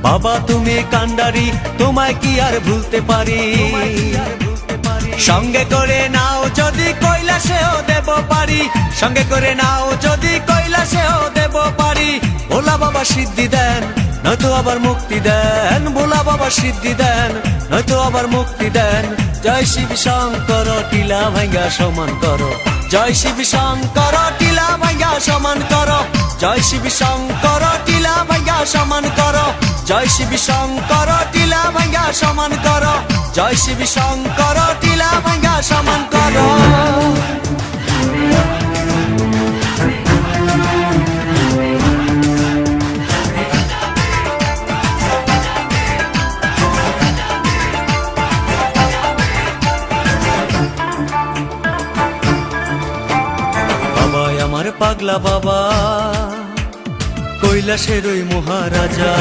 বাবা তুমি কান্ডারি, তোমায় কি আর ভুলতে পারি। সঙ্গে করে নাও যদি কৈলাসেও দেব পারি, সঙ্গে করে নাও যদি কৈলাসেও দেব পারি। ভোলা বাবা সিদ্ধি দেন, নয়তো আবার মুক্তি দেন। ভোলা বাবা সিদ্ধি দেন, নয়তো আবার মুক্তি দেন। জয় শিব শঙ্কর, টিলা ভাঙ্গা সমান করো। জয় শিব শঙ্কর, টিলা ভাঙ্গা সমান করো। জয় শিব শঙ্কর, টিলা ভাঙ্গা সমান করো। জয় শিব শঙ্কর, টিলা ভাঙ্গা সমান করো। জয় শিব শঙ্কর, টিলা ভাঙ্গা সমান করো। বাবাই আমার পাগলা বাবা, কৈলাসের ওই মহারাজা।